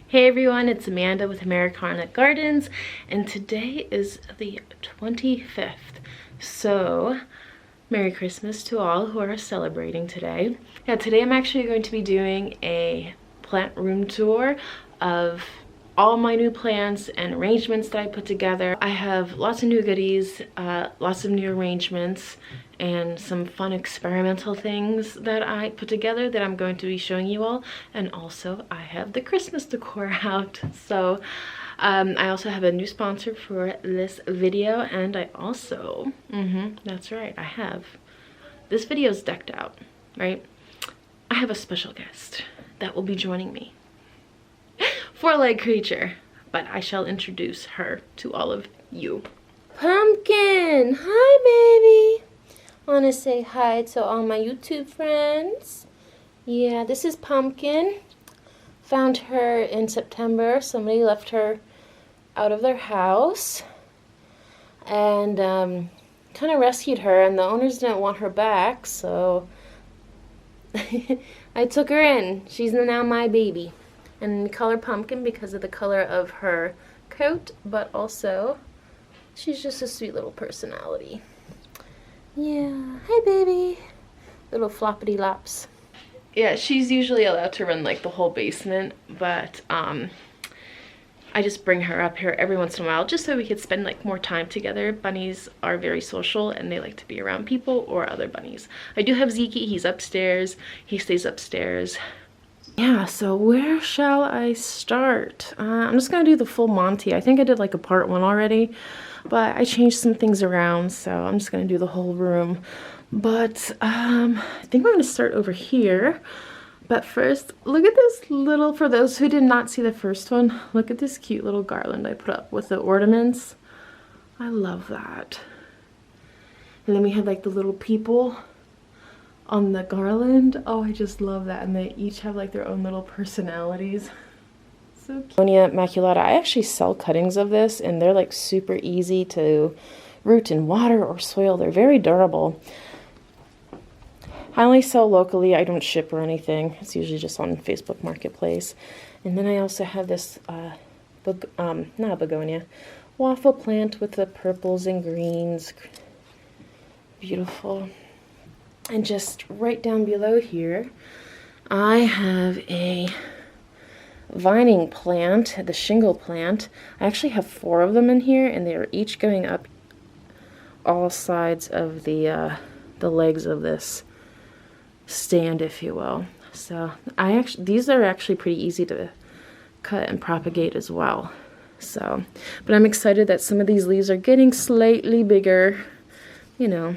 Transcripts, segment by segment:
Hey everyone, it's Amanda with Americana Gardens, and today is the 25th. So, Merry Christmas to all who are celebrating today. Yeah, today I'm actually going to be doing a plant room tour of all my new plants and arrangements that I put together. I have lots of new goodies, lots of new arrangements, and some fun experimental things that I put together that I'm going to be showing you all. And also I have the Christmas decor out. So I also have a new sponsor for this video, and I also, that's right, I have, this video is decked out, right? I have a special guest that will be joining me. Four-legged creature, but I shall introduce her to all of you. Pumpkin, hi baby. Want to say hi to all my YouTube friends. Yeah, this is Pumpkin. Found her in September. Somebody left her out of their house and kind of rescued her, and the owners didn't want her back, so I took her in. She's now my baby. And we call her Pumpkin because of the color of her coat, but also she's just a sweet little personality. Yeah, hi baby. Little floppity lops. Yeah, she's usually allowed to run like the whole basement, but I just bring her up here every once in a while just so we could spend like more time together. Bunnies are very social and they like to be around people or other bunnies. I do have Zeke, he's upstairs. He stays upstairs. Yeah, so where shall I start? I'm just gonna do the full Monty. I think I did like a part 1 already, but I changed some things around, so I'm just gonna do the whole room. But I think we're gonna start over here. But first, look at this little, for those who did not see the first one, look at this cute little garland I put up with the ornaments. I love that. And then we have like the little people on the garland. Oh, I just love that. And they each have like their own little personalities. So cute. Begonia maculata. I actually sell cuttings of this, and they're like super easy to root in water or soil. They're very durable. I only sell locally. I don't ship or anything. It's usually just on Facebook Marketplace. And then I also have this not begonia, waffle plant with the purples and greens. Beautiful. And just right down below here, I have a vining plant, the shingle plant. I actually have 4 of them in here, and they are each going up all sides of the legs of this stand, if you will. So these are actually pretty easy to cut and propagate as well. So, but I'm excited that some of these leaves are getting slightly bigger, you know.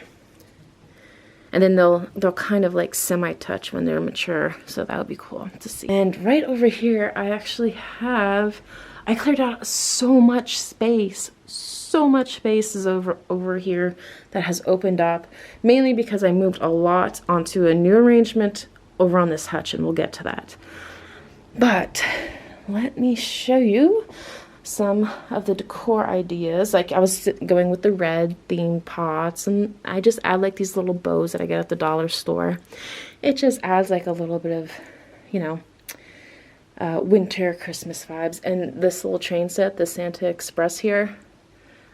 And then they'll kind of like semi-touch when they're mature, so that would be cool to see. And right over here, I actually have, I cleared out so much space. So much space is over here that has opened up, mainly because I moved a lot onto a new arrangement over on this hutch, and we'll get to that. But let me show you some of the decor ideas. Like, I was going with the red theme pots, and I just add like these little bows that I get at the dollar store. It just adds like a little bit of, you know, winter Christmas vibes. And this little train set, the Santa Express here,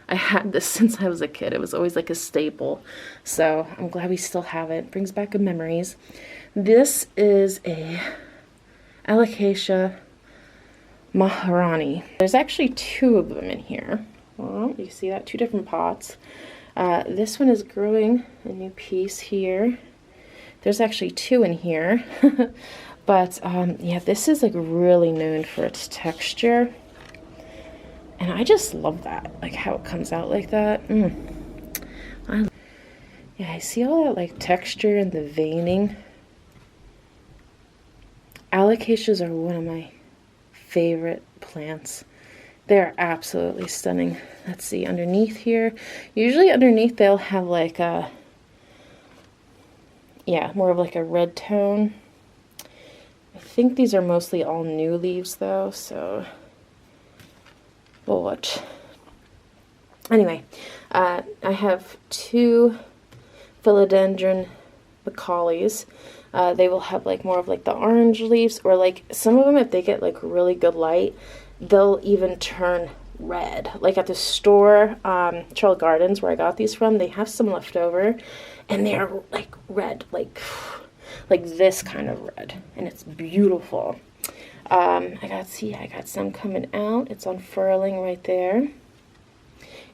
I had this since I was a kid. It was always like a staple, so I'm glad we still have it. Brings back good memories. This is a Alocasia Maharani. There's actually 2 of them in here. Well, you see that? 2 different pots. This one is growing a new piece here. There's actually 2 in here. But yeah, this is like really known for its texture. And I just love that, like how it comes out like that. Yeah, I see all that like texture and the veining. Alocasias are one of my favorite plants. They're absolutely stunning. Let's see, underneath here, usually underneath they'll have like a, yeah, more of like a red tone. I think these are mostly all new leaves though, so we'll watch. Anyway, I have 2 philodendron macauleys. They will have like more of like the orange leaves, or like some of them, if they get like really good light, they'll even turn red. Like at the store, Trail Gardens, where I got these from, they have some left over, and they are like red, like this kind of red, and it's beautiful. I got some coming out. It's unfurling right there.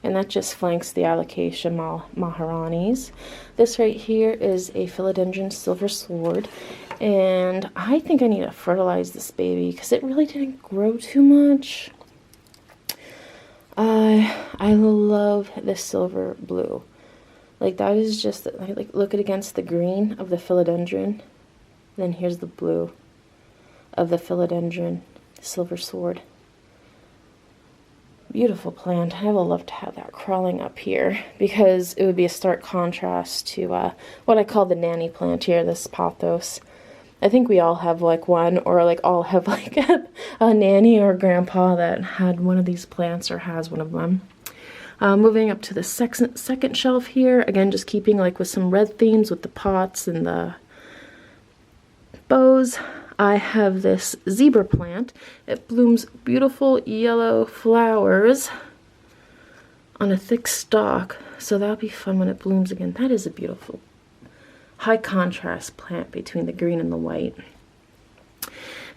And that just flanks the Alocasia Maharanis. This right here is a Philodendron Silver Sword. And I think I need to fertilize this baby because it really didn't grow too much. I love the silver blue. Like that is just, like look at against the green of the Philodendron. Then here's the blue of the Philodendron Silver Sword. Beautiful plant. I would love to have that crawling up here because it would be a stark contrast to what I call the nanny plant here, this pothos. I think we all have like one, or like all have like a nanny or grandpa that had one of these plants or has one of them. Moving up to the second shelf here, again just keeping like with some red themes with the pots and the bows. I have this zebra plant. It blooms beautiful yellow flowers on a thick stalk, so that'll be fun when it blooms again. That is a beautiful high contrast plant between the green and the white.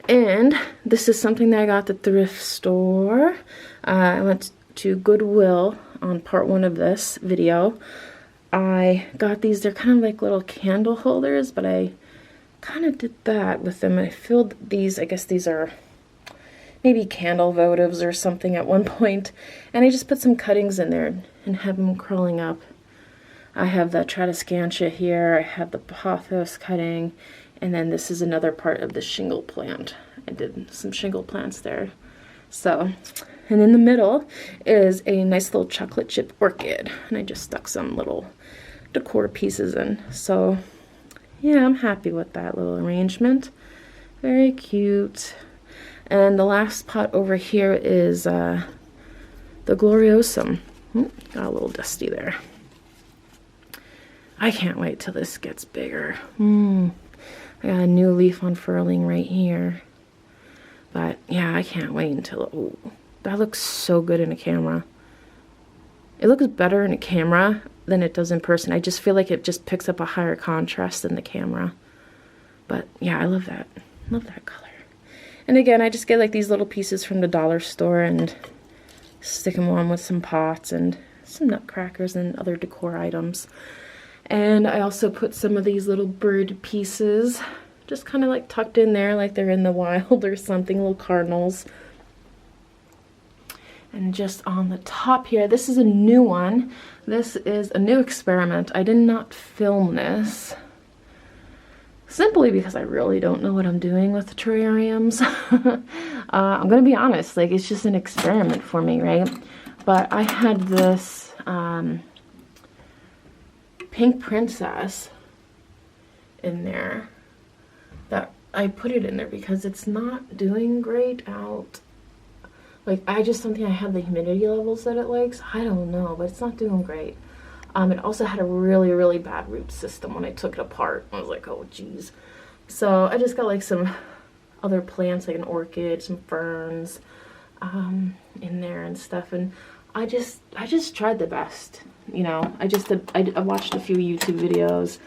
And this is something that I got at the thrift store. I went to Goodwill on part 1 of this video. I got these. They're kind of like little candle holders, but I kind of did that with them. I filled these, I guess these are maybe candle votives or something at one point, and I just put some cuttings in there and have them crawling up. I have the Tradescantia here, I have the pothos cutting, and then this is another part of the shingle plant. I did some shingle plants there. So, and in the middle is a nice little chocolate chip orchid, and I just stuck some little decor pieces in. So yeah, I'm happy with that little arrangement. Very cute. And the last pot over here is the Gloriosum. Got a little dusty there. I can't wait till this gets bigger. I got a new leaf unfurling right here. But yeah, I can't wait until, oh, that looks so good in a camera. It looks better in a camera than it does in person. I just feel like it just picks up a higher contrast than the camera. But yeah, I love that. Love that color. And again, I just get like these little pieces from the dollar store and stick them on with some pots and some nutcrackers and other decor items. And I also put some of these little bird pieces just kind of like tucked in there like they're in the wild or something, little cardinals. And just on the top here, this is a new one. This is a new experiment. I did not film this simply because I really don't know what I'm doing with the terrariums. I'm gonna be honest, like it's just an experiment for me, right? But I had this pink princess in there that I put it in there because it's not doing great out. Like, I just don't think I have the humidity levels that it likes. I don't know, but it's not doing great. It also had a really, really bad root system when I took it apart. I was like, oh, geez. So I just got like some other plants, like an orchid, some ferns in there and stuff. And I just tried the best, you know. I watched a few YouTube videos.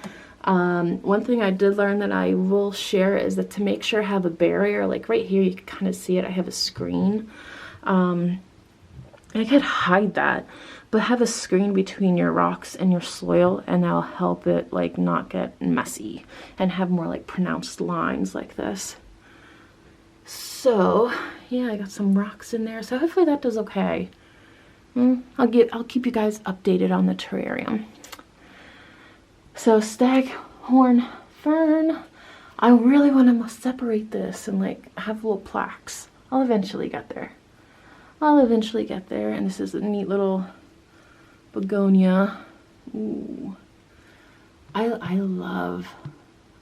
One thing I did learn that I will share is that to make sure I have a barrier, like right here, you can kind of see it. I have a screen. I could hide that, but have a screen between your rocks and your soil, and that'll help it like not get messy and have more like pronounced lines like this. So yeah, I got some rocks in there, so hopefully that does okay. I'll keep you guys updated on the terrarium. So staghorn fern, I really want to separate this and like have little plaques. I'll eventually get there. And this is a neat little begonia. Ooh. I love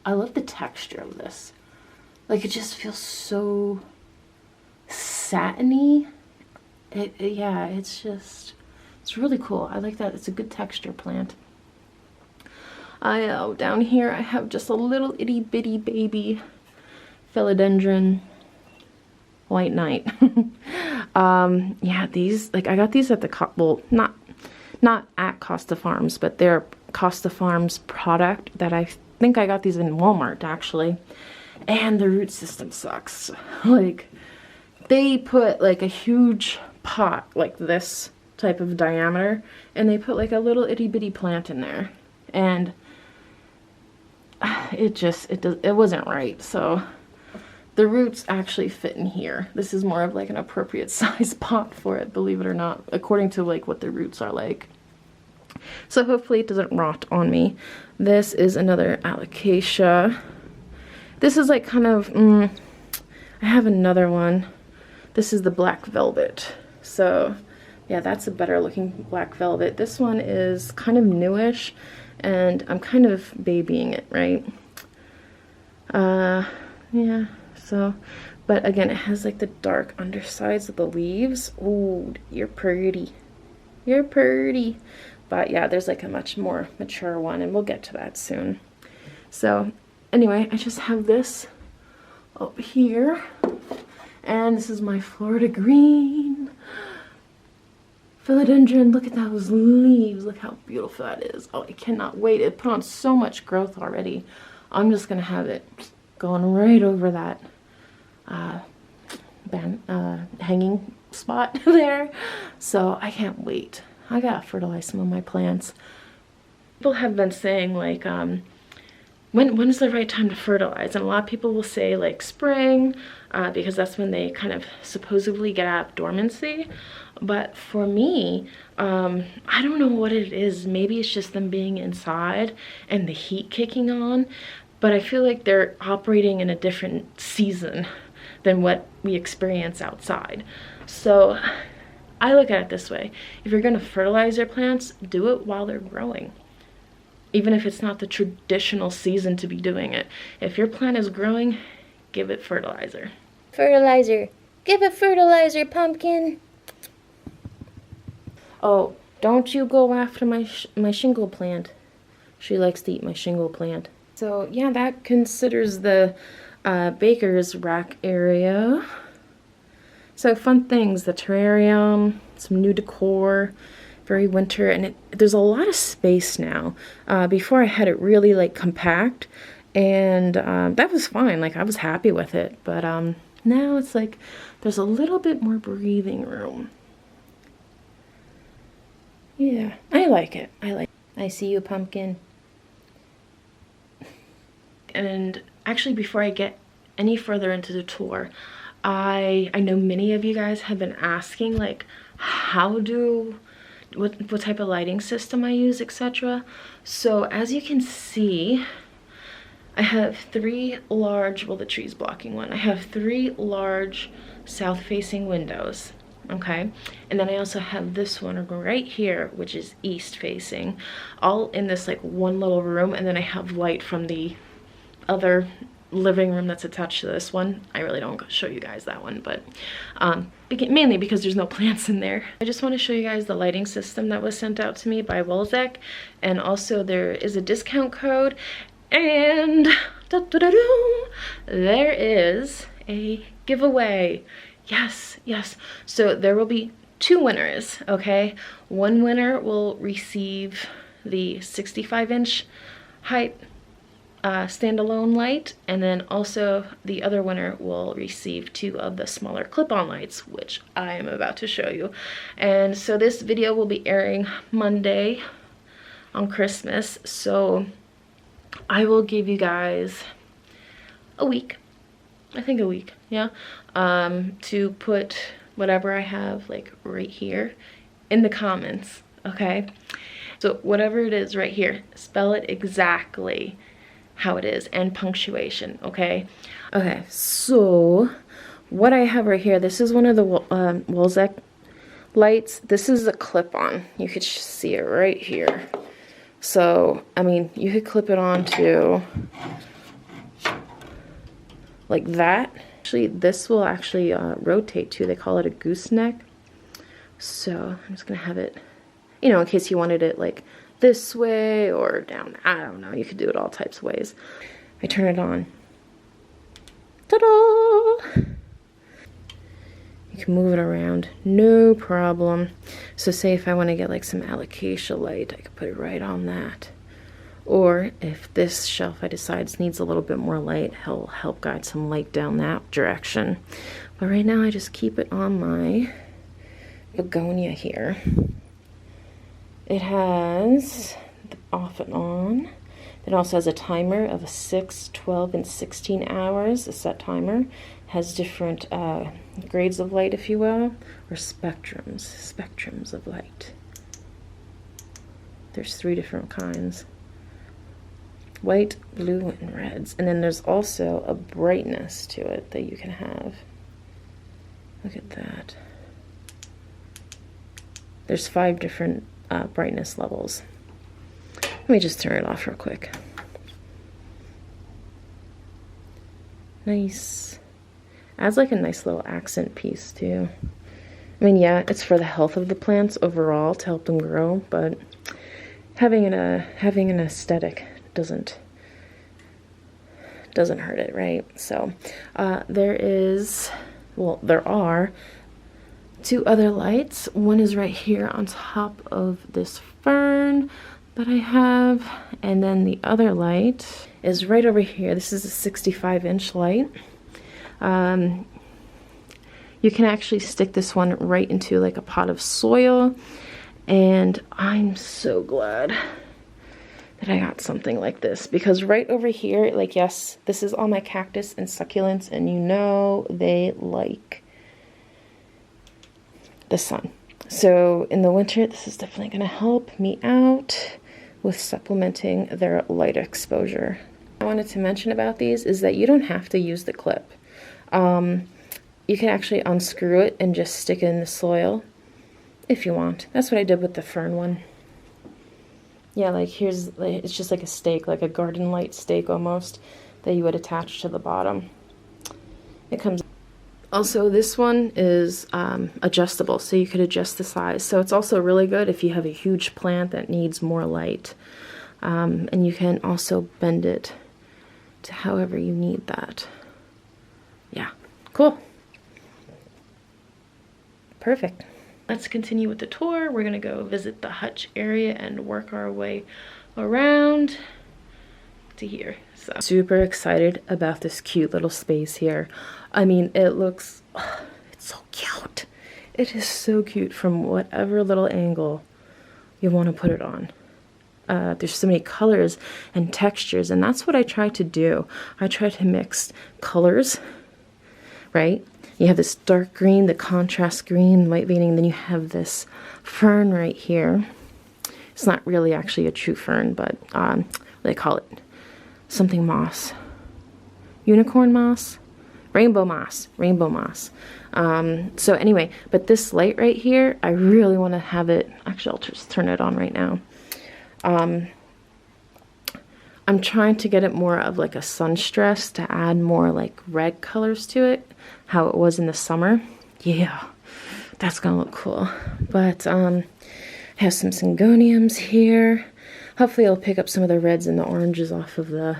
the texture of this. Like, it just feels so satiny. Yeah, it's really cool. I like that. It's a good texture plant. Down here I have just a little itty bitty baby philodendron white knight. Yeah, these, like, I got these at the well, not at Costa Farms, but they're Costa Farms product that I think I got these in Walmart actually. And the root system sucks. Like, they put like a huge pot like this type of diameter, and they put like a little itty bitty plant in there, and it wasn't right. So the roots actually fit in here. This is more of like an appropriate size pot for it, believe it or not, according to like what the roots are like. So hopefully it doesn't rot on me. This is another alocasia. This is like kind of, I have another one. This is the black velvet. So yeah, that's a better looking black velvet. This one is kind of newish, and I'm kind of babying it, right? Yeah, so, but again, it has like the dark undersides of the leaves. Ooh, you're pretty. You're pretty. But yeah, there's like a much more mature one, and we'll get to that soon. So anyway, I just have this up here, and this is my Florida green philodendron. Look at those leaves. Look how beautiful that is. Oh, I cannot wait. It put on so much growth already. I'm just gonna have it going right over that hanging spot there. So I can't wait. I gotta fertilize some of my plants. People have been saying like, when is the right time to fertilize? And a lot of people will say like spring, because that's when they kind of supposedly get out of dormancy. But for me, I don't know what it is. Maybe it's just them being inside and the heat kicking on. But I feel like they're operating in a different season than what we experience outside. So I look at it this way. If you're gonna fertilize your plants, do it while they're growing. Even if it's not the traditional season to be doing it. If your plant is growing, give it fertilizer. Fertilizer. Give it fertilizer, pumpkin. Oh, don't you go after my shingle plant. She likes to eat my shingle plant. So yeah, that considers the baker's rack area. So fun things, the terrarium, some new decor, very winter, and there's a lot of space now. Before I had it really like compact, and that was fine, like I was happy with it, but now it's like there's a little bit more breathing room. Yeah, I like it. I see you, pumpkin. And actually, before I get any further into the tour, I know many of you guys have been asking like what type of lighting system I use, etc. So as you can see, I have 3 large, well, the tree's blocking one. I have 3 large south-facing windows, okay? And then I also have this one right here, which is east-facing, all in this like one little room. And then I have light from the other living room that's attached to this one. I really don't show you guys that one, but mainly because there's no plants in there. I just want to show you guys the lighting system that was sent out to me by Wolezek, and also there is a discount code, and there is a giveaway. Yes, so there will be 2 winners, okay? One winner will receive the 65-inch height standalone light, and then also the other winner will receive 2 of the smaller clip-on lights, which I am about to show you. And so this video will be airing Monday on Christmas, so I will give you guys a week, I think a week, yeah, to put whatever I have like right here in the comments, okay? So whatever it is right here, spell it exactly how it is, and punctuation, okay? Okay, so what I have right here, this is one of the Wolezek lights. This is a clip-on. You could see it right here. So, I mean, you could clip it on to like that. Actually, this will actually rotate too. They call it a gooseneck. So I'm just gonna have it, you know, in case you wanted it like this way or down. I don't know. You could do it all types of ways. I turn it on. Ta-da! You can move it around, no problem. So say if I want to get like some alocasia light, I could put it right on that. Or if this shelf I decides needs a little bit more light, he'll help guide some light down that direction. But right now I just keep it on my begonia here. It has the off and on. It also has a timer of 6, 12, and 16 hours, a set timer. It has different grades of light, if you will, or spectrums of light. There's 3 different kinds. White, blue, and reds. And then there's also a brightness to it that you can have. Look at that. There's 5 different brightness levels. Let me just turn it off real quick. Nice. Adds like a nice little accent piece too. I mean, yeah, it's for the health of the plants overall to help them grow, but having an aesthetic doesn't hurt it, right? So there are 2 other lights. One is right here on top of this fern that I have, and then the other light is right over here. This is a 65-inch light. You can actually stick this one right into like a pot of soil, and I'm so glad that I got something like this, because right over here, like, yes, this is all my cactus and succulents, and you know they like the sun. So in the winter, this is definitely going to help me out with supplementing their light exposure. I wanted to mention about these is that you don't have to use the clip. You can actually unscrew it and just stick it in the soil if you want. That's what I did with the fern one. Yeah, like it's just like a stake, like a garden light stake almost, that you would attach to the bottom. It comes. Also, this one is adjustable, so you could adjust the size. So it's also really good if you have a huge plant that needs more light. And you can also bend it to however you need that. Yeah, cool. Perfect. Let's continue with the tour. We're gonna go visit the Hutch area and work our way around to here. So super excited about this cute little space here. I mean, it looks, it's so cute. It is so cute from whatever little angle you want to put it on. There's so many colors and textures, and that's what I try to do. I try to mix colors, right? You have this dark green, the contrast green, light veining, then you have this fern right here. It's not really actually a true fern, but what do they call it? Something moss. Unicorn moss? Rainbow moss. Rainbow moss. So anyway, but this light right here, I really want to have it. Actually, I'll just turn it on right now. I'm trying to get it more of like a sunstress to add more like red colors to it, how it was in the summer. Yeah, that's gonna look cool. But I have some syngoniums here. Hopefully I'll pick up some of the reds and the oranges off of the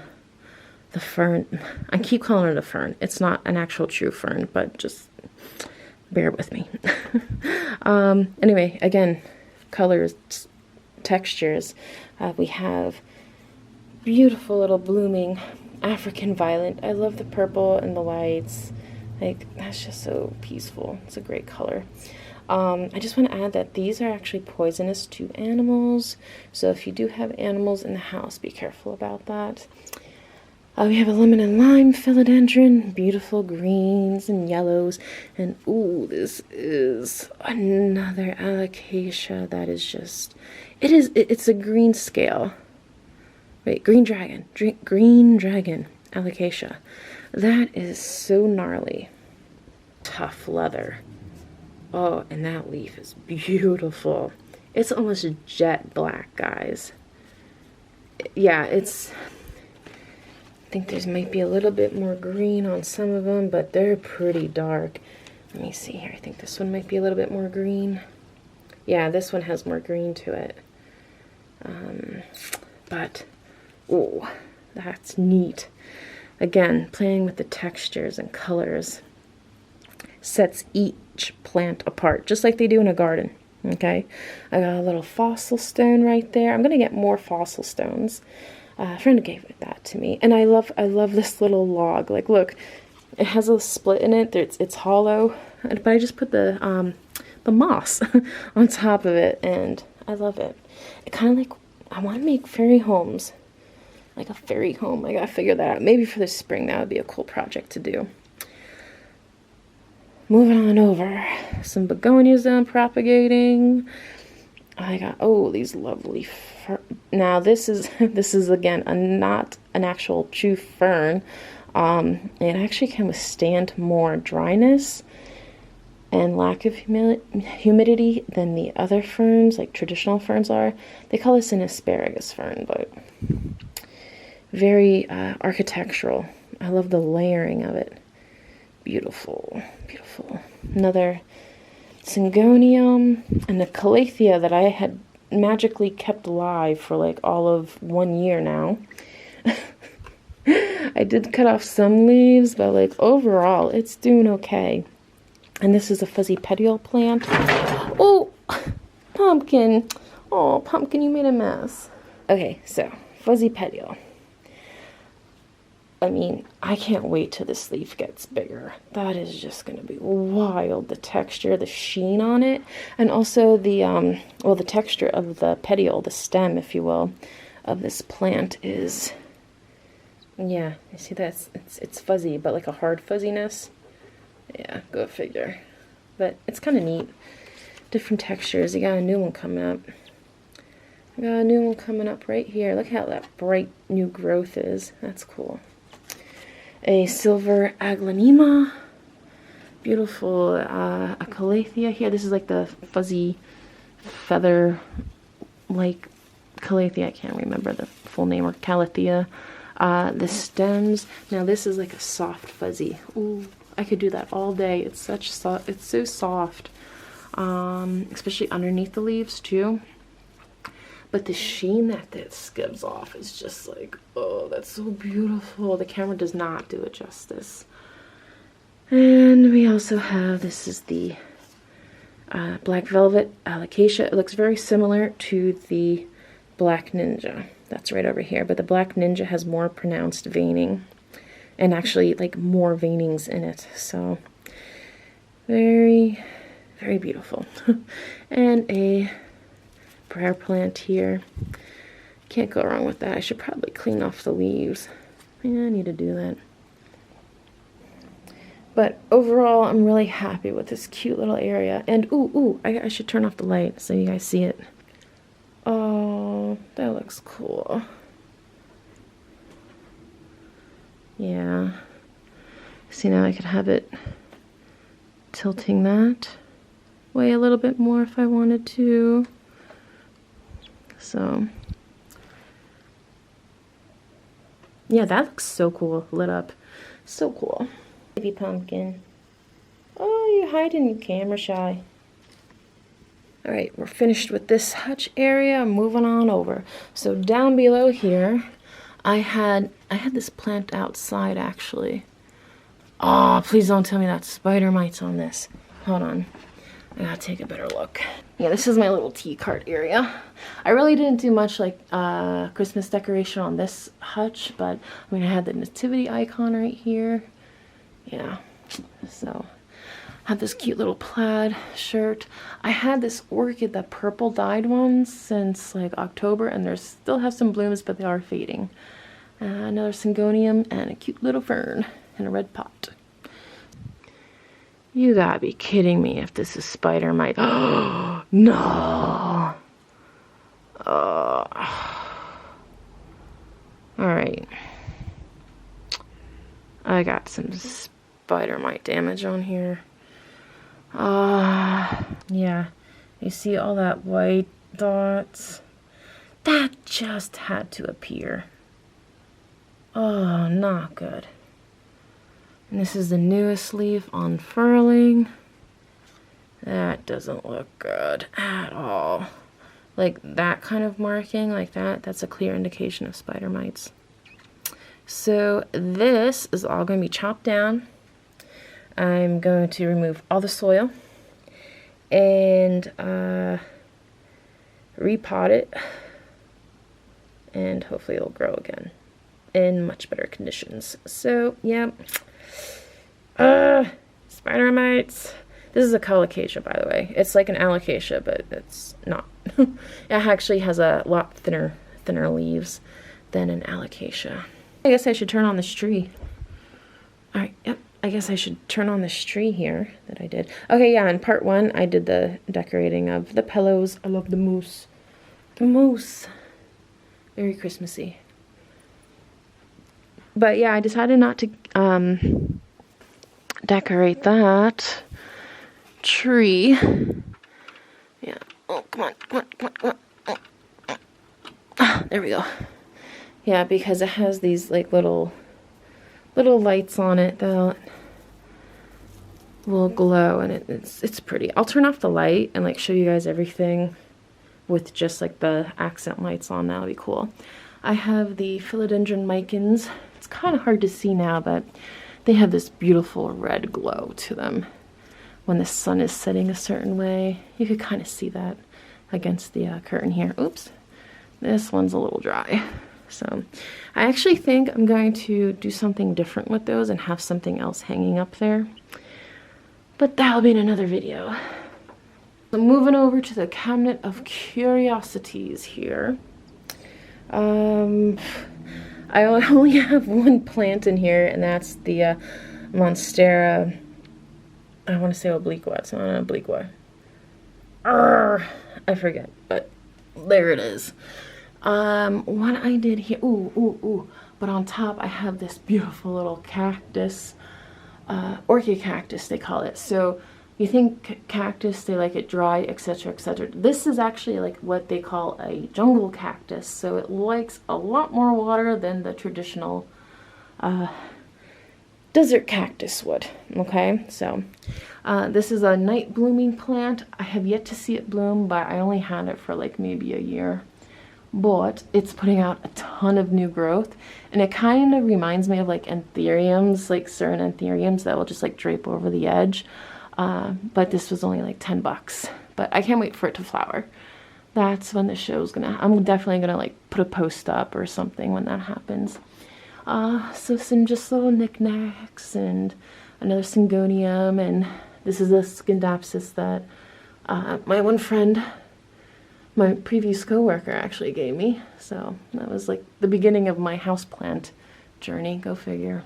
fern. I keep calling it a fern. It's not an actual true fern, but just bear with me. Anyway, again, colors, textures. We have beautiful little blooming African violet. I love the purple and the whites. Like, that's just so peaceful. It's a great color. I just want to add that these are actually poisonous to animals. So if you do have animals in the house, be careful about that. We have a lemon and lime philodendron, beautiful greens and yellows. And ooh, this is another alocasia that is just, it's a green scale. Wait, green dragon alocasia. That is so gnarly. Tough leather. Oh, and that leaf is beautiful. It's almost jet black, guys. Yeah, I think there's might be a little bit more green on some of them, but they're pretty dark. Let me see here. I think this one might be a little bit more green. Yeah, this one has more green to it. But, oh, that's neat. Again, playing with the textures and colors sets each plant apart, just like they do in a garden. Okay, I got a little fossil stone right there. I'm gonna get more fossil stones. A friend gave that to me, and I love this little log. Like, look, it has a split in it. It's hollow, but I just put the moss on top of it, and I love it. It kind of like, I want to make fairy homes, like a fairy home. I gotta figure that out. Maybe for the spring, that would be a cool project to do. Moving on over, some begonias that I'm propagating. I got, oh, these lovely now this is again not an actual true fern. It actually can withstand more dryness and lack of humidity than the other ferns, like traditional ferns are. They call this an asparagus fern, but very architectural. I love the layering of it. Beautiful, beautiful. Another syngonium and a calathea that I had magically kept alive for like all of 1 year now. I did cut off some leaves, but like overall it's doing okay. And this is a fuzzy petiole plant. Oh, pumpkin. Oh, pumpkin, you made a mess. Okay, so fuzzy petiole. I mean, I can't wait till this leaf gets bigger. That is just going to be wild. The texture, the sheen on it, and also the, well, the texture of the petiole, the stem, if you will, of this plant is, yeah, you see that? It's fuzzy, but like a hard fuzziness. Yeah, go figure. But it's kind of neat. Different textures. You got a new one coming up. I got a new one coming up right here. Look how that bright new growth is. That's cool. A silver aglaonema, beautiful a calathea here. This is like the fuzzy feather like calathea. I can't remember the full name, or calathea. The stems. Now this is like a soft fuzzy. Ooh, I could do that all day. It's so soft, especially underneath the leaves too. But the sheen that this gives off is just like, oh, that's so beautiful. The camera does not do it justice. And we also have, this is the black velvet alocasia. It looks very similar to the black ninja. That's right over here. But the black ninja has more pronounced veining. And actually, like, more veinings in it. So, very, very beautiful. And a prayer plant here. Can't go wrong with that. I should probably clean off the leaves. Yeah, I need to do that. But overall, I'm really happy with this cute little area. And ooh, I should turn off the light so you guys see it. Oh, that looks cool. Yeah. See, now I could have it tilting that way a little bit more if I wanted to. So, yeah, that looks so cool, lit up. So cool. Baby pumpkin. Oh, you're hiding, you camera shy. Alright, we're finished with this hutch area. I'm moving on over. So down below here, I had this plant outside actually. Oh, please don't tell me that spider mites on this. Hold on. I gotta take a better look. Yeah, this is my little tea cart area. I really didn't do much like Christmas decoration on this hutch, but I mean, I had the nativity icon right here. Yeah, so I have this cute little plaid shirt. I had this orchid, the purple dyed one, since like October, and they still have some blooms, but they are fading. Another syngonium and a cute little fern in a red pot. You gotta be kidding me if this is spider mite. Oh, no. Alright. I got some spider mite damage on here. Yeah. You see all that white dots? That just had to appear. Oh, not good. And this is the newest leaf unfurling. That doesn't look good at all. like that kind of marking like that, that's a clear indication of spider mites. So this is all going to be chopped down. I'm going to remove all the soil and repot it, and hopefully it'll grow again in much better conditions. So yeah, spider mites. This is a colocasia, by the way. It's like an alocasia, but it's not. It actually has a lot thinner leaves than an alocasia. I guess I should turn on this tree. All right, yep. I guess I should turn on this tree here that I did. Okay, yeah, in part 1, I did the decorating of the pillows. I love the moose. The moose. Very Christmassy. But yeah, I decided not to decorate that tree. Yeah. Oh, come on, come on, come on, come on. There we go. Yeah, because it has these like little lights on it that will glow, and it's pretty. I'll turn off the light and like show you guys everything with just like the accent lights on. That'll be cool. I have the philodendron micans. It's kind of hard to see now, but they have this beautiful red glow to them when the sun is setting a certain way. You could kind of see that against the curtain here. Oops, this one's a little dry. So I actually think I'm going to do something different with those and have something else hanging up there. But that'll be in another video. So moving over to the cabinet of curiosities here. I only have one plant in here, and that's the Monstera. I want to say obliqua. It's not an obliqua. I forget, but there it is. What I did here, but on top I have this beautiful little cactus, orchid cactus they call it. So you think cactus, they like it dry, etc., etc. This is actually like what they call a jungle cactus, so it likes a lot more water than the traditional desert cactus would. Okay, so this is a night blooming plant. I have yet to see it bloom, but I only had it for like maybe a year. But it's putting out a ton of new growth, and it kind of reminds me of like anthuriums, like certain anthuriums that will just like drape over the edge. But this was only like 10 bucks. But I can't wait for it to flower. That's when the show's I'm definitely gonna like put a post up or something when that happens. So some just little knickknacks and another syngonium, and this is a scindapsus that my one friend, my previous coworker, actually gave me. So that was like the beginning of my houseplant journey, go figure.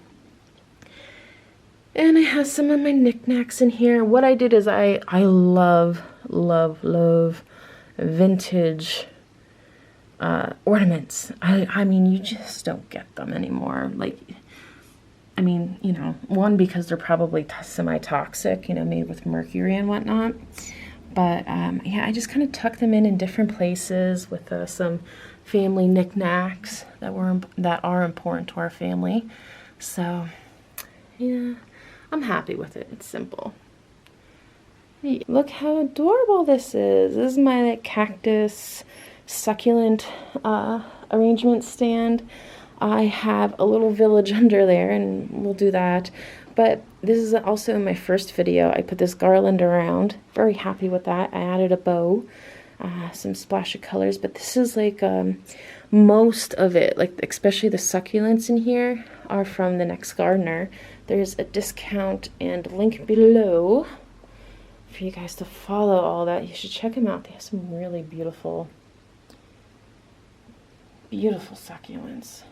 And I have some of my knickknacks in here. What I did is I love vintage ornaments. I mean, you just don't get them anymore. Like, I mean, you know, one, because they're probably semi-toxic, you know, made with mercury and whatnot. But yeah, I just kind of tuck them in different places with some family knickknacks that are important to our family. So yeah, I'm happy with it. It's simple. Hey, look how adorable this is. This is my like cactus succulent arrangement stand. I have a little village under there, and we'll do that. But this is also in my first video. I put this garland around. Very happy with that. I added a bow, some splash of colors, but this is like most of it, like especially the succulents in here, are from The Next Gardener. There's a discount and link below for you guys to follow all that. You should check them out. They have some really beautiful succulents.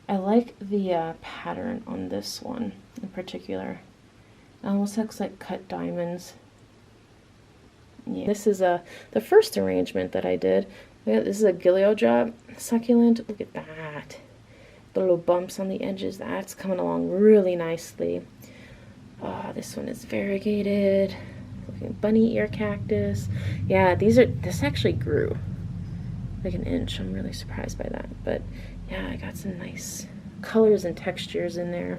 I like the pattern on this one in particular. It almost looks like cut diamonds. Yeah. This is the first arrangement that I did. This is a Gilliodrop succulent. Look at that. The little bumps on the edges. That's coming along really nicely. This one is variegated. Looking bunny ear cactus. Yeah, this actually grew like an inch. I'm really surprised by that. But yeah, I got some nice colors and textures in there.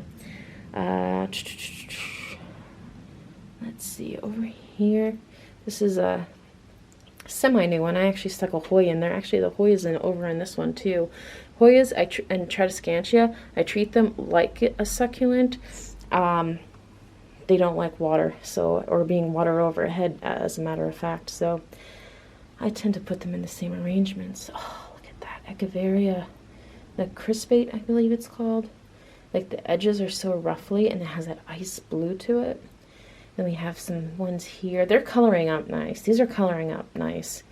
Let's see, over here, this is semi-new one. I actually stuck a Hoya in there. Actually, the Hoya's over in this one too. Hoyas and Tradescantia, I treat them like a succulent. They don't like water, so, or being water overhead, as a matter of fact. So I tend to put them in the same arrangements. Oh, look at that Echeveria, the crispate, I believe it's called. Like the edges are so ruffly, and it has that ice blue to it. Then we have some ones here. They're coloring up nice. These are coloring up nice.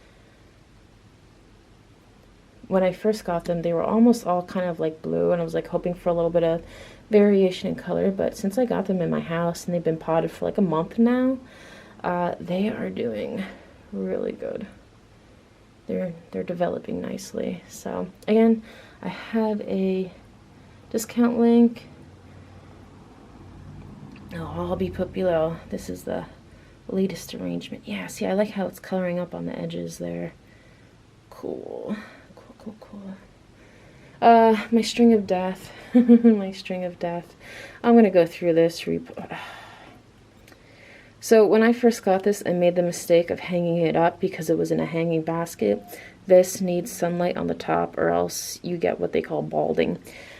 When I first got them, they were almost all kind of like blue, and I was like hoping for a little bit of variation in color. But since I got them in my house and they've been potted for like a month now, they are doing really good. They're developing nicely. So again, I have a discount link. I'll be put below. This is the latest arrangement. Yeah, see, I like how it's coloring up on the edges there. Cool. My string of death. My string of death. I'm going to go through this. So when I first got this, I made the mistake of hanging it up because it was in a hanging basket. This needs sunlight on the top, or else you get what they call balding,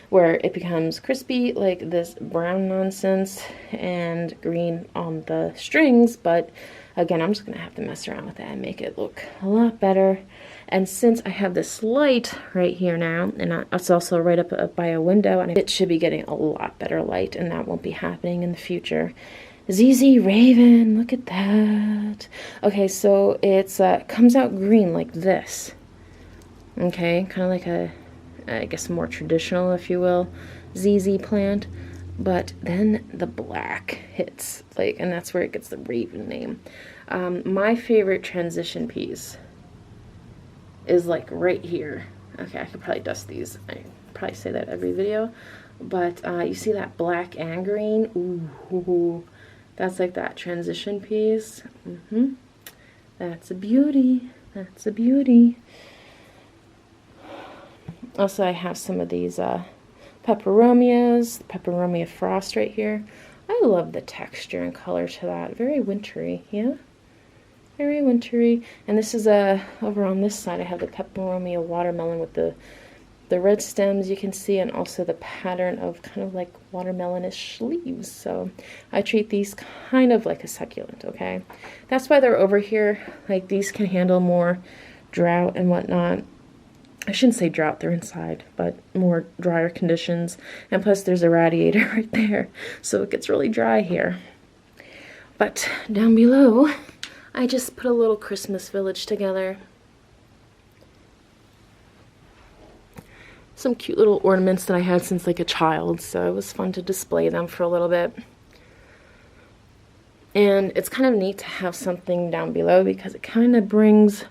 where it becomes crispy like this brown nonsense and green on the strings. But again, I'm just going to have to mess around with that and make it look a lot better. And since I have this light right here now, and it's also right up by a window, and it should be getting a lot better light, and that won't be happening in the future. ZZ Raven, look at that. Okay, so it's comes out green like this. Okay, kind of like a, I guess, more traditional, if you will, ZZ plant. But then the black hits, like, and that's where it gets the Raven name. My favorite transition piece is like right here. Okay, I could probably dust these. I probably say that every video. But you see that black and green? Ooh, that's like that transition piece. That's a beauty. That's a beauty. Also, I have some of these peperomias, Peperomia Frost right here. I love the texture and color to that. Very wintry, yeah? Very wintry. And this is over on this side, I have the Peperomia Watermelon with the red stems you can see, and also the pattern of kind of like watermelonish leaves. So I treat these kind of like a succulent, okay? That's why they're over here. Like, these can handle more drought and whatnot. I shouldn't say drought, they're inside, but more drier conditions. And plus there's a radiator right there, so it gets really dry here. But down below, I just put a little Christmas village together. Some cute little ornaments that I had since like a child, so it was fun to display them for a little bit. And it's kind of neat to have something down below because it kind of brings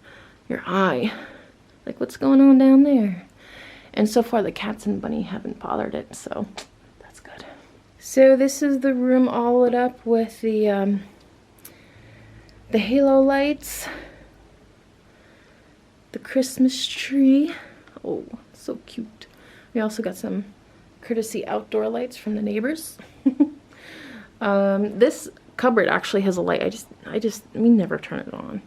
your eye. Like, what's going on down there? And so far the cats and bunny haven't bothered it, so that's good. So this is the room all lit up with the halo lights, the Christmas tree. Oh, so cute. We also got some courtesy outdoor lights from the neighbors. This cupboard actually has a light. We never turn it on.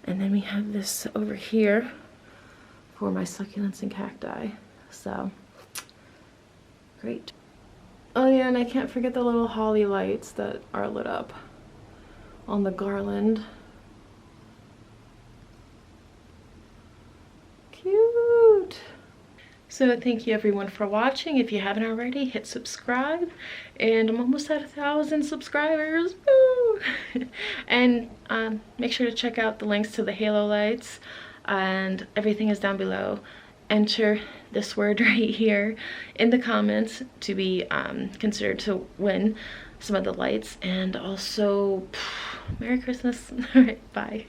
And then we have this over here for my succulents and cacti. So, great. Oh yeah, and I can't forget the little holly lights that are lit up on the garland. Cute. So thank you everyone for watching. If you haven't already, hit subscribe. And I'm almost at 1,000 subscribers. Woo! And make sure to check out the links to the halo lights, and everything is down below. Enter this word right here in the comments to be considered to win some of the lights. And also, Merry Christmas. All right, bye.